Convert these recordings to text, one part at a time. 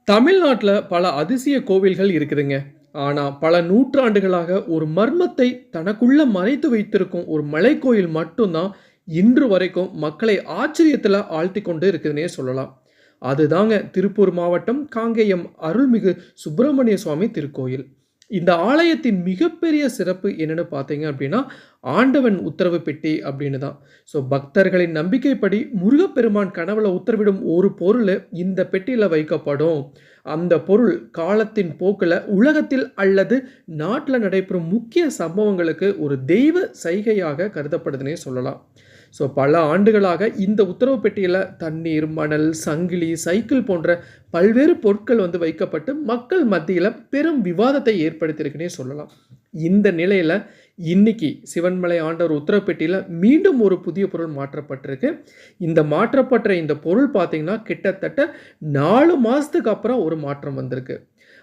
தமிழ்நாட்டில் பல அதிசய கோவில்கள் இருக்குதுங்க. ஆனா, பல நூற்றாண்டுகளாக ஒரு மர்மத்தை தனக்குள்ள மறைத்து வைத்திருக்கும் ஒரு மலைக்கோயில் மட்டும் தான் இன்று வரைக்கும் மக்களை ஆச்சரியத்துல ஆழ்த்திக் கொண்டு இருக்குதுன்னே சொல்லலாம். அதுதாங்க திருப்பூர் மாவட்டம் காங்கேயம் அருள்மிகு சுப்பிரமணிய சுவாமி திருக்கோயில். இந்த ஆலயத்தின் மிகப்பெரிய சிறப்பு என்னன்னு பார்த்தீங்க அப்படின்னா, ஆண்டவன் உத்தரவு பெட்டி அப்படின்னு தான். பக்தர்களின் நம்பிக்கைப்படி முருகப்பெருமான் கனவுல உத்தரவிடும் ஒரு பொருளு இந்த பெட்டியில வைக்கப்படும். அந்த பொருள் காலத்தின் போக்குல உலகத்தில் அல்லது நாட்டுல நடைபெறும் முக்கிய சம்பவங்களுக்கு ஒரு தெய்வ சைகையாக கருதப்படுதுன்னே சொல்லலாம். பல ஆண்டுகளாக இந்த உத்தரவு பெட்டியில தண்ணீர், மணல், சங்கிலி, சைக்கிள் போன்ற பல்வேறு பொருட்கள் வைக்கப்பட்டு மக்கள் மத்தியில பெரும் விவாதத்தை ஏற்படுத்தியிருக்குன்னே சொல்லலாம். இந்த நிலையில இன்னைக்கு சிவன்மலை ஆண்டவர் உத்தரவு பெட்டியில மீண்டும் ஒரு புதிய பொருள் மாற்றப்பட்டிருக்கு. இந்த மாற்றப்பட்ட இந்த பொருள் பார்த்தீங்கன்னா, கிட்டத்தட்ட 4 மாசத்துக்கு அப்புறம் ஒரு மாற்றம் வந்திருக்கு.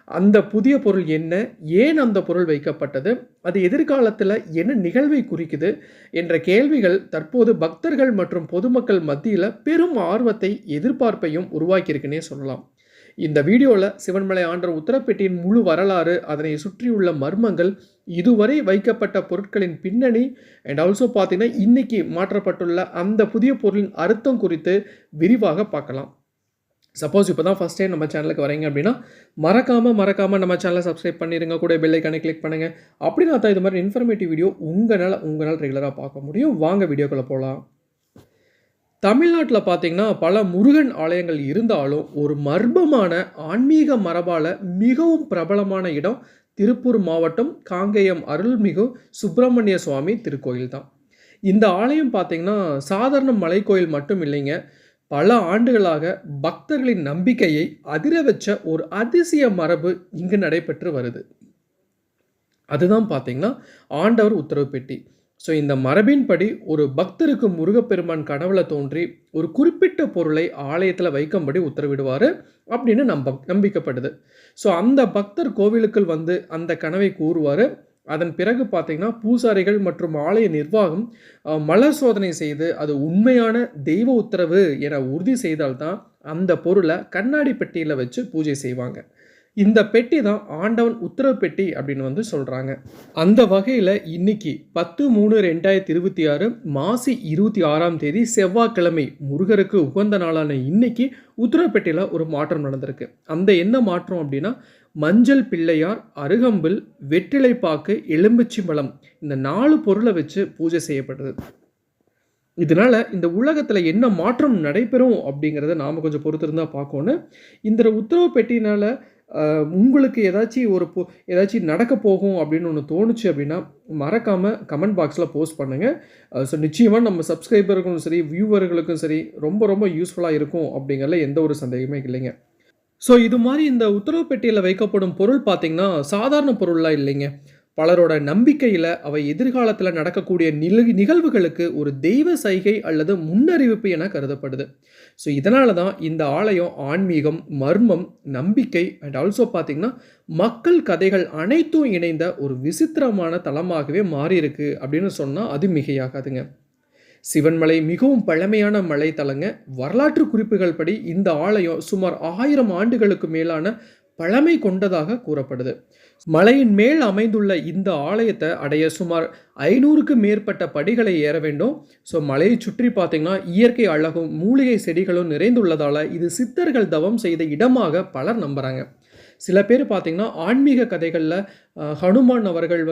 அந்த புதிய பொருள் என்ன? ஏன் அந்த பொருள் வைக்கப்பட்டது? அது எதிர்காலத்துல என்ன நிகழ்வை குறிக்குது? என்ற கேள்விகள் தற்போது பக்தர்கள் மற்றும் பொதுமக்கள் மத்தியில பெரும் ஆர்வத்தை, எதிர்பார்ப்பையும் உருவாக்கியிருக்குன்னே சொல்லலாம். இந்த வீடியோல சிவன்மலை ஆண்டவர் உத்தரப்பெட்டியின் முழு வரலாறு, அதனை சுற்றியுள்ள மர்மங்கள், இதுவரை வைக்கப்பட்ட பொருட்களின் பின்னணி அண்ட் ஆல்சோ பார்த்தீங்கன்னா, இன்னைக்கு மாற்றப்பட்டுள்ள அந்த புதிய பொருளின் அர்த்தம் குறித்து விரிவாக பார்க்கலாம். சப்போஸ் இப்போ தான் ஃபஸ்ட் டைம் நம்ம சேனலுக்கு வரீங்க அப்படின்னா, மறக்காம நம்ம சேனலை சப்ஸ்கிரைப் பண்ணிடுங்க. கூட பெல் ஐக்கானை கிளிக் பண்ணுங்கள். அப்படின்னா தான் இது மாதிரி இன்ஃபர்மேட்டிவ் வீடியோ உங்களால் ரெகுலராக பார்க்க முடியும். வாங்க வீடியோக்குள்ளே போகலாம். தமிழ்நாட்டில் பார்த்தீங்கன்னா, பல முருகன் ஆலயங்கள் இருந்தாலும் ஒரு மர்மமான ஆன்மீக மரபால் மிகவும் பிரபலமான இடம் திருப்பூர் மாவட்டம் காங்கேயம் அருள்மிகு சுப்பிரமணிய சுவாமி திருக்கோயில் தான். இந்த ஆலயம் பார்த்தீங்கன்னா, சாதாரண மலைக்கோயில் மட்டும் இல்லைங்க. பல ஆண்டுகளாக பக்தர்களின் நம்பிக்கையை அதிர வச்ச ஒரு அதிசய மரபு இங்கு நடைபெற்று வருது. அதுதான் பார்த்தீங்கன்னா, ஆண்டவர் உத்தரவு பெட்டி. இந்த மரபின்படி ஒரு பக்தருக்கு முருகப்பெருமான் கனவுல தோன்றி ஒரு குறிப்பிட்ட பொருளை ஆலயத்தில் வைக்கும்படி உத்தரவிடுவார் அப்படின்னு நம்பிக்கப்படுது. அந்த பக்தர் கோவிலுக்குள் வந்து அந்த கனவை கூறுவார். அதன் பிறகு பார்த்தீங்கன்னா, பூசாரிகள் மற்றும் ஆலய நிர்வாகம் மலர் சோதனை செய்து அது உண்மையான தெய்வ உத்தரவு என உறுதி செய்தால்தான் அந்த பொருளை கண்ணாடி பெட்டியில் வச்சு பூஜை செய்வாங்க. இந்த பெட்டி தான் ஆண்டவன் உத்தரவு பெட்டி அப்படின்னு சொல்கிறாங்க. அந்த வகையில் இன்னைக்கு 10/3/2026 மாசி 26ஆம் தேதி செவ்வாய்க்கிழமை முருகருக்கு உகந்த நாளான இன்னைக்கு உத்தரவு பெட்டியில் ஒரு மாற்றம் நடந்திருக்கு. அந்த என்ன மாற்றம் அப்படின்னா, மஞ்சள் பிள்ளையார், அருகம்பில், வெற்றிலைப்பாக்கு, எலும்பிச்சி பழம் இந்த 4 பொருளை வச்சு பூஜை செய்யப்படுது. இதனால இந்த உலகத்தில் என்ன மாற்றம் நடைபெறும் அப்படிங்கிறத நாம் கொஞ்சம் பொறுத்திருந்தா பார்க்கணும். இந்த உத்தரவு பெட்டினால உங்களுக்கு ஏதாச்சும் நடக்க போகும் அப்படின்னு ஒன்று தோணுச்சு அப்படின்னா, மறக்காமல் கமெண்ட் பாக்ஸில் போஸ்ட் பண்ணுங்கள். நிச்சயமாக நம்ம சப்ஸ்கிரைபர்களுக்கும் சரி, வியூவர்களுக்கும் சரி ரொம்ப ரொம்ப யூஸ்ஃபுல்லாக இருக்கும் அப்படிங்கிறதுல எந்த ஒரு சந்தேகமே இல்லைங்க. இது மாதிரி இந்த உத்தரவு பெட்டியில் வைக்கப்படும் பொருள் பார்த்தீங்கன்னா, சாதாரண பொருள்லாம் இல்லைங்க. பலரோட நம்பிக்கையில் அவை எதிர்காலத்தில் நடக்கக்கூடிய நிகழ்வுகளுக்கு ஒரு தெய்வ சைகை அல்லது முன்னறிவிப்பு என கருதப்படுது. இதனால தான் இந்த ஆலயம் ஆன்மீகம், மர்மம், நம்பிக்கை அண்ட் ஆல்சோ பார்த்தீங்கன்னா, மக்கள் கதைகள் அனைத்தும் இணைந்த ஒரு விசித்திரமான தலமாகவே மாறியிருக்கு அப்படின்னு சொன்னால் அது மிகையாகாதுங்க. சிவன்மலை மிகவும் பழமையான மலைத்தலங்க. வரலாற்று குறிப்புகள் படி இந்த ஆலயம் சுமார் 1000 ஆண்டுகளுக்கு மேலான பழமை கொண்டதாக கூறப்படுது. மலையின் மேல் அமைந்துள்ள இந்த ஆலயத்தை அடைய சுமார் 500க்கு மேற்பட்ட படிகளை ஏற வேண்டும். மலையை சுற்றி பார்த்தீங்கன்னா, இயற்கை அழகும் மூலிகை செடிகளும் நிறைந்துள்ளதால் இது சித்தர்கள் தவம் செய்த இடமாக பலர் நம்புகிறாங்க. சில பேர் பார்த்தீங்கன்னா, ஆன்மீக கதைகளில் ஹனுமான் அவர்கள்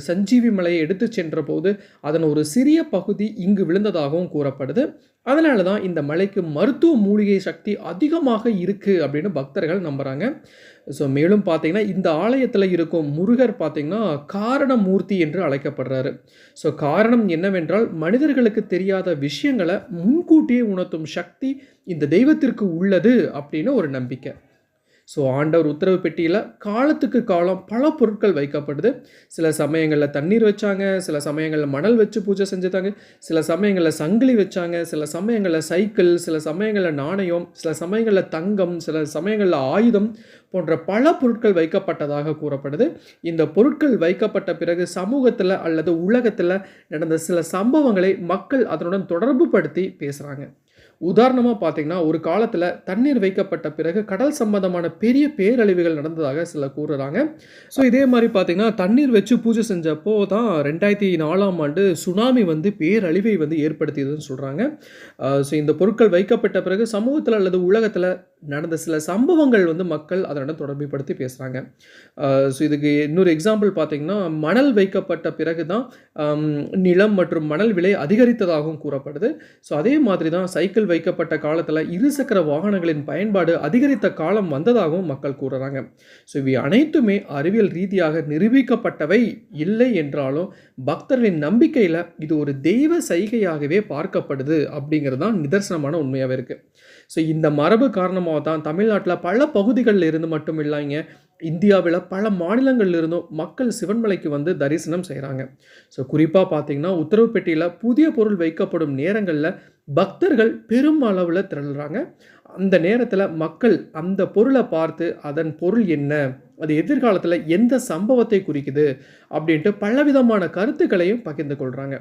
சஞ்சீவி மலையை எடுத்து சென்ற போது அதன் ஒரு சிறிய பகுதி இங்கு விழுந்ததாகவும் கூறப்படுது. அதனால தான் இந்த மலைக்கு மருத்துவ மூலிகை சக்தி அதிகமாக இருக்குது அப்படின்னு பக்தர்கள் நம்புகிறாங்க. மேலும் பார்த்தீங்கன்னா, இந்த ஆலயத்தில் இருக்கும் முருகர் பார்த்தீங்கன்னா காரணமூர்த்தி என்று அழைக்கப்படுறாரு. காரணம் என்னவென்றால், மனிதர்களுக்கு தெரியாத விஷயங்களை முன்கூட்டியே உணர்த்தும் சக்தி இந்த தெய்வத்திற்கு உள்ளது அப்படின்னு ஒரு நம்பிக்கை. ஆண்டவர் உத்தரவு பெட்டியில் காலத்துக்கு காலம் பல பொருட்கள் வைக்கப்படுது. சில சமயங்களில் தண்ணீர் வச்சாங்க, சில சமயங்களில் மணல் வச்சு பூஜை செஞ்சுட்டாங்க, சில சமயங்களில் சங்கிலி வச்சாங்க, சில சமயங்களில் சைக்கிள், சில சமயங்களில் நாணயம், சில சமயங்களில் தங்கம், சில சமயங்களில் ஆயுதம் போன்ற பல பொருட்கள் வைக்கப்பட்டதாக கூறப்படுது. இந்த பொருட்கள் வைக்கப்பட்ட பிறகு சமூகத்தில் அல்லது உலகத்தில் நடந்த சில சம்பவங்களை மக்கள் அதனுடன் தொடர்பு படுத்தி பேசுகிறாங்க. உதாரணமா பார்த்தீங்கன்னா, ஒரு காலத்தில தண்ணீர் வைக்கப்பட்ட பிறகு கடல் சம்பந்தமான பெரிய பேரழிவுகள் நடந்ததாக சிலர் கூறுறாங்க. ஸோ இதே மாரி பார்த்தீங்கன்னா, தண்ணீர் வச்சு பூஜை செஞ்சப்போ தான் 2004ஆம் ஆண்டு சுனாமி வந்து பேரழிவை வந்து ஏற்படுத்தியதுன்னு சொல்றாங்க. ஸோ இந்த பொருட்கள் வைக்கப்பட்ட பிறகு சமூகத்தில அல்லது உலகத்தில நடந்த சில சம்பவங்கள் வந்து மக்கள் அதனுடன் தொடர்புபடுத்தி பேசுறாங்க. ஸோ இதுக்கு இன்னொரு எக்ஸாம்பிள் பார்த்தீங்கன்னா, மணல் வைக்கப்பட்ட பிறகு தான் அம் நிலம் மற்றும் மணல் விலை அதிகரித்ததாகவும் கூறப்படுது. ஸோ அதே மாதிரி தான் சைக்கிள் வைக்கப்பட்ட காலத்தில இருசக்கர வாகனங்களின் பயன்பாடு அதிகரித்த காலம் வந்ததாகவும் மக்கள் கூறுறாங்க. ஸோ இவை அனைத்துமே அறிவியல் ரீதியாக நிரூபிக்கப்பட்டவை இல்லை என்றாலும், பக்தர்களின் நம்பிக்கையில இது ஒரு தெய்வ சைகையாகவே பார்க்கப்படுது அப்படிங்கிறது தான் நிதர்சனமான உண்மையாவே இருக்கு. ஸோ இந்த மரபு காரணமாக தான் தமிழ்நாட்டில பல பகுதிகள்ல இருந்து மட்டும் இல்லைங்க, இந்தியாவில பல மாநிலங்கள்ல இருந்தும் மக்கள் சிவன்மலைக்கு வந்து தரிசனம் செய்றாங்க. ஸோ குறிப்பா பார்த்தீங்கன்னா, உத்தரவுப்பெட்டியில புதிய பொருள் வைக்கப்படும் நேரங்கள்ல பக்தர்கள் பெரும் அளவுல திரள்றாங்க. அந்த நேரத்தில மக்கள் அந்த பொருள பார்த்து, அதன் பொருள் என்ன? அது எதிர்காலத்தில எந்த சம்பவத்தை குறிக்குது? அப்படின்ட்டு பலவிதமான கருத்துக்களையும் பகிர்ந்து கொள்றாங்க.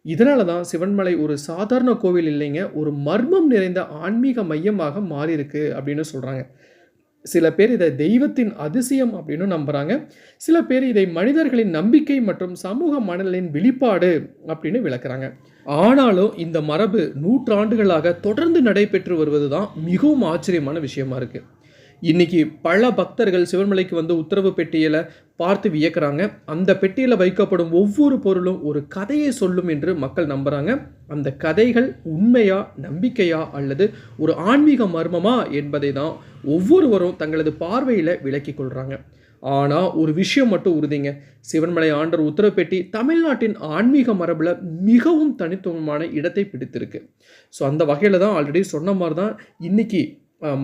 இதனால தான் சிவன்மலை ஒரு சாதாரண கோவில் இல்லைங்க, ஒரு மர்மம் நிறைந்த ஆன்மீக மையமாக மாறியிருக்கு அப்படின்னு சொல்றாங்க. சில பேர் இதை தெய்வத்தின் அதிசயம் அப்படின்னு நம்புறாங்க. சில பேர் இதை மனிதர்களின் நம்பிக்கை மற்றும் சமூக மனநிலையின் வெளிப்பாடு அப்படின்னு விளக்குறாங்க. ஆனாலும் இந்த மரபு நூற்றாண்டுகளாக தொடர்ந்து நடைபெற்று வருவது தான் மிகவும் ஆச்சரியமான விஷயமா இருக்கு. இன்னைக்கு பல பக்தர்கள் சிவன்மலைக்கு வந்து உத்தரவு பெட்டியில பார்த்து வியக்குறாங்க. அந்த பெட்டியில வைக்கப்படும் ஒவ்வொரு பொருளும் ஒரு கதையை சொல்லும் என்று மக்கள் நம்புறாங்க. அந்த கதைகள் உண்மையா, நம்பிக்கையா அல்லது ஒரு ஆன்மீக மர்மமா என்பதை தான் ஒவ்வொருவரும் தங்களது பார்வையில விளக்கிக் கொள்றாங்க. ஆனா ஒரு விஷயம் மட்டும் உறுதிங்க. சிவன்மலை ஆண்டவர் உத்தரவு பெட்டி தமிழ்நாட்டின் ஆன்மீக மரபுல மிகவும் தனித்துவமான இடத்தை பிடித்திருக்கு. ஸோ அந்த வகையில தான் ஆல்ரெடி சொன்ன மாரி தான் இன்னைக்கு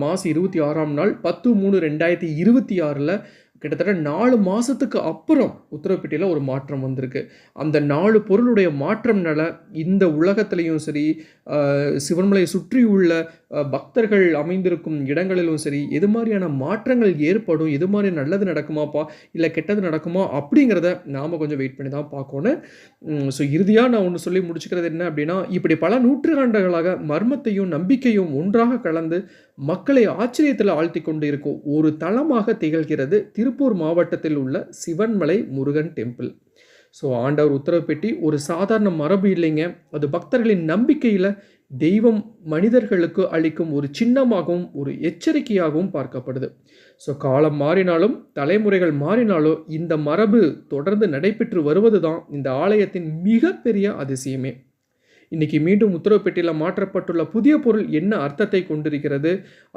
மாசி 26ஆம் நாள் 10/3/2026ல கிட்டத்தட்ட 4 மாசத்துக்கு அப்புறம் உத்தரவுப்பெட்டியில ஒரு மாற்றம் வந்திருக்கு. அந்த 4 பொருளுடைய மாற்றம்னால இந்த உலகத்திலயும் சரி, சிவன்மலையை சுற்றியுள்ள பக்தர்கள் அமைந்திருக்கும் இடங்களிலும் சரி, எது மாரியான மாற்றங்கள் ஏற்படும், எது மாரி நல்லது நடக்குமாப்பா, இல்ல கெட்டது நடக்குமா அப்படிங்கிறத நாம கொஞ்சம் வெயிட் பண்ணி தான் பார்க்கணும். ஸோ இறுதியா நான் ஒண்ணு சொல்லி முடிச்சுக்கிறது என்ன அப்படின்னா, இப்படி பல நூற்றாண்டுகளாக மர்மத்தையும், நம்பிக்கையும் ஒன்றாக கலந்து மக்களை ஆச்சரியத்தில் ஆழ்த்திக் கொண்டு இருக்கும் ஒரு தலமாக திகழ்கிறது திருப்பூர் மாவட்டத்தில் உள்ள சிவன்மலை முருகன் டெம்பிள். ஸோ ஆண்டவர் உத்தரவு பெட்டி ஒரு சாதாரண மரபு இல்லைங்க. அது பக்தர்களின் நம்பிக்கையில தெய்வம் மனிதர்களுக்கு அளிக்கும் ஒரு சின்னமாகவும், ஒரு எச்சரிக்கையாகவும் பார்க்கப்படுது. ஸோ காலம் மாறினாலும், தலைமுறைகள் மாறினாலும் இந்த மரபு தொடர்ந்து நடைபெற்று வருவது தான் இந்த ஆலயத்தின் மிகப்பெரிய அதிசயமே. இன்னைக்கு மீண்டும் உத்தரவு பெட்டியில மாற்றப்பட்டுள்ள புதிய பொருள் என்ன அர்த்தத்தை கொண்டிருக்கிறது,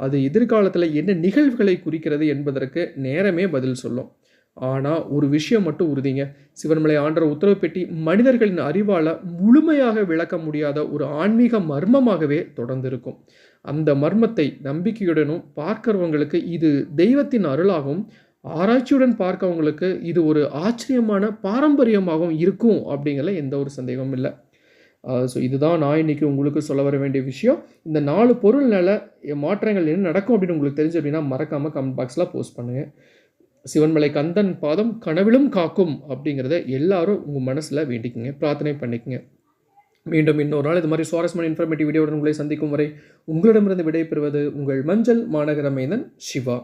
அது எதிர்காலத்தில் என்ன நிகழ்வுகளை குறிக்கிறது என்பதற்கு நேரமே பதில் சொல்லும். ஆனா ஒரு விஷயம் மட்டும் உறுதிங்க. சிவன்மலை ஆண்டவர் உத்தரவு பெட்டி மனிதர்களின் அறிவால முழுமையாக விளக்க முடியாத ஒரு ஆன்மீக மர்மமாகவே தொடர்ந்து இருக்கும். அந்த மர்மத்தை நம்பிக்கையுடனும் பார்க்கிறவங்களுக்கு இது தெய்வத்தின் அருளாகவும், ஆராய்ச்சியுடன் பார்க்கவங்களுக்கு இது ஒரு ஆச்சரியமான பாரம்பரியமாகவும் இருக்கும் அப்படிங்கிறதுல எந்த ஒரு சந்தேகமும் இல்ல. ஸோ இதுதான் நான் இன்னைக்கு உங்களுக்கு சொல்ல வர வேண்டிய விஷயம். இந்த 4 பொருள்னால மாற்றங்கள் என்ன நடக்கும் அப்படின்னு உங்களுக்கு தெரிஞ்சு அப்படின்னா மறக்காம கமெண்ட் பாக்ஸ்ல போஸ்ட் பண்ணுங்க. சிவன்மலை கந்தன் பாதம் கனவிலும் காக்கும் அப்படிங்கிறத எல்லாரும் உங்க மனசுல வேண்டிக்கங்க, பிரார்த்தனை பண்ணிக்கங்க. மீண்டும் இன்னொரு நாள் இது மாதிரி சுவாரஸ்யமான இன்ஃபர்மேட்டிவ் வீடியோவுடன் உங்களை சந்திக்கும் வரை உங்களிடமிருந்து விடைபெறுவது உங்கள் மஞ்சள் மாநகர மைந்தன் சிவா.